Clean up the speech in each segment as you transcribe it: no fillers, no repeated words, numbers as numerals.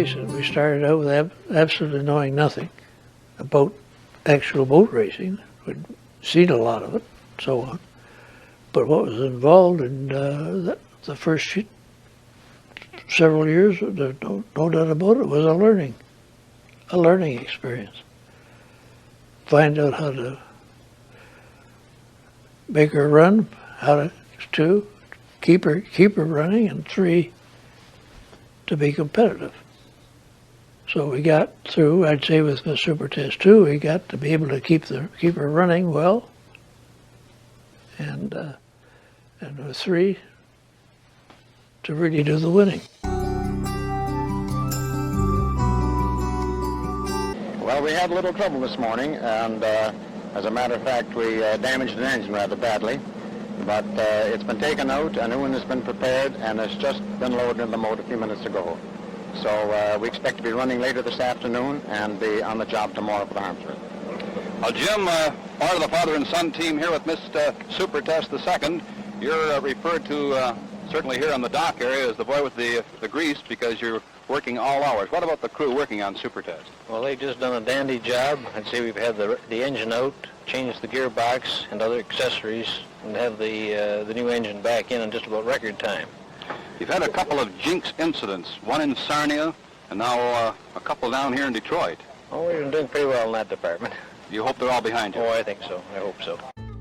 face it, we started out with absolutely knowing nothing about actual boat racing. We'd seen a lot of it, so on. But what was involved in the first several years, there's no doubt about it, was a learning experience. Find out how to make her run, how to keep her running, and 3, to be competitive. So we got through, I'd say with the Super Test 2, we got to be able to keep her running well, and with 3, to really do the winning. Well, we had a little trouble this morning, and as a matter of fact, we damaged an engine rather badly. But it's been taken out, a new one has been prepared, and it's just been loaded in the motor a few minutes ago. So we expect to be running later this afternoon and be on the job tomorrow for the Harmsford. Well, Jim, part of the father and son team here with Mr. Super Test II. You're referred to certainly here on the dock area as the boy with the grease because you're working all hours. What about the crew working on Super Test? Well, they've just done a dandy job. I'd say we've had the engine out, changed the gearbox and other accessories, and have the new engine back in just about record time. You've had a couple of jinx incidents, one in Sarnia and now a couple down here in Detroit. Oh, we've been doing pretty well in that department. You hope they're all behind you? Oh, I think so. I hope so.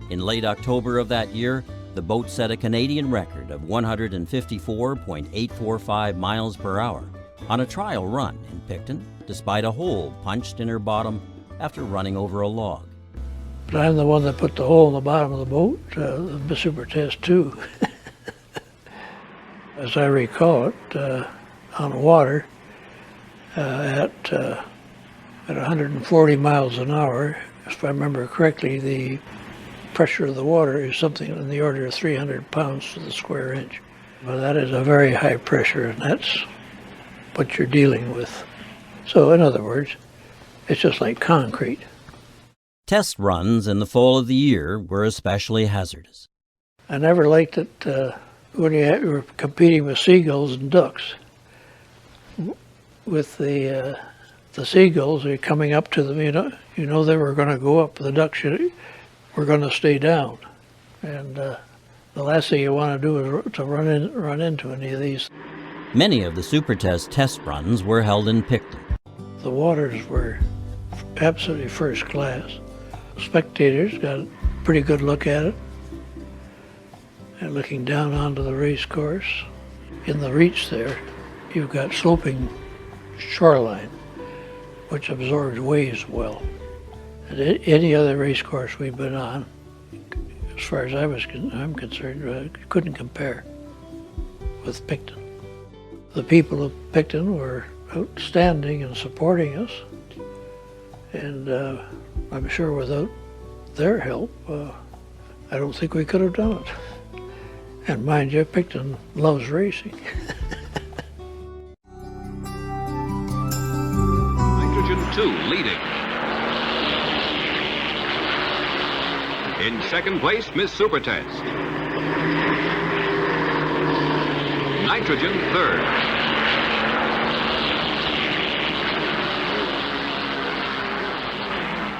In late October of that year, the boat set a Canadian record of 154.845 miles per hour on a trial run in Picton, despite a hole punched in her bottom after running over a log. But I'm the one that put the hole in the bottom of the boat, the Super Test 2. As I recall it, on the water at 140 miles an hour, if I remember correctly, the pressure of the water is something in the order of 300 pounds to the square inch. Well, that is a very high pressure, and that's what you're dealing with. So in other words, it's just like concrete. Test runs in the fall of the year were especially hazardous. I never liked it when you were competing with seagulls and ducks. With the seagulls, they're coming up to them, you know they were going to go up. The ducks were going to stay down. And the last thing you want to do is to run into any of these. Many of the Super test runs were held in Picton. The waters were absolutely first class. Spectators got a pretty good look at it, and looking down onto the race course. In the reach there, you've got sloping shoreline, which absorbs waves well. And any other race course we've been on, as far as I'm concerned, couldn't compare with Picton. The people of Picton were outstanding in supporting us, and I'm sure without their help, I don't think we could have done it. And mind you, Picton loves racing. Nitrogen 2 leading. In second place, Miss Super Test. Nitrogen third.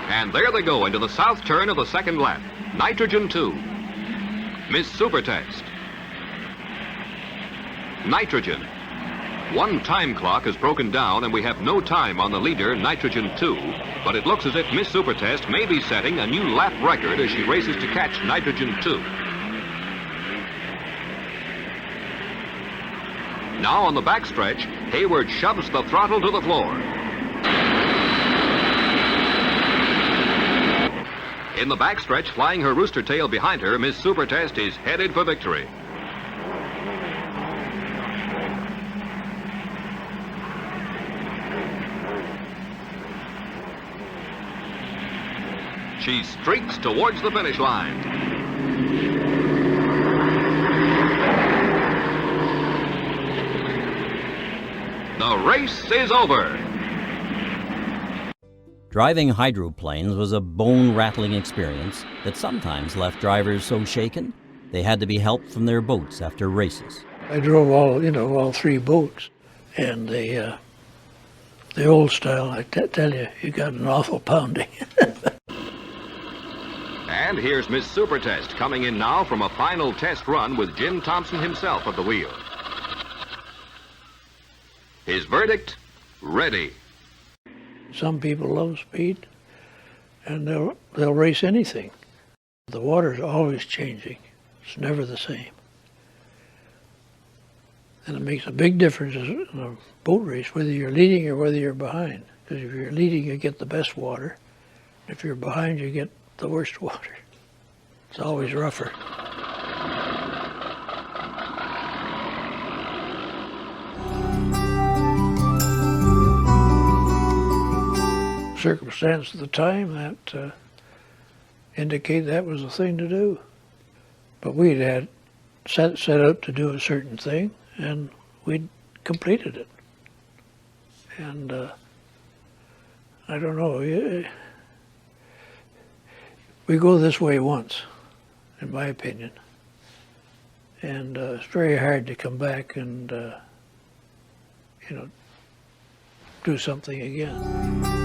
And there they go into the south turn of the second lap. Nitrogen 2. Miss Super Test. Nitrogen. One time clock is broken down and we have no time on the leader, Nitrogen 2, but it looks as if Miss Super Test may be setting a new lap record as she races to catch Nitrogen 2. Now on the backstretch, Hayward shoves the throttle to the floor. In the backstretch, flying her rooster tail behind her, Miss Super Test is headed for victory. She streaks towards the finish line. The race is over. Driving hydroplanes was a bone-rattling experience that sometimes left drivers so shaken they had to be helped from their boats after races. I drove all 3 boats, and they The old style, I tell you, you got an awful pounding. And here's Miss Supertest coming in now from a final test run with Jim Thompson himself at the wheel. His verdict, ready. Some people love speed, and they'll race anything. The water's always changing. It's never the same. And it makes a big difference in a boat race, whether you're leading or whether you're behind. Because if you're leading, you get the best water. If you're behind, you get the worst water. It's always rougher. Circumstance at the time that indicate that was the thing to do. But we'd had set out to do a certain thing, and we'd completed it. And I don't know, we go this way once, in my opinion. And it's very hard to come back and, do something again.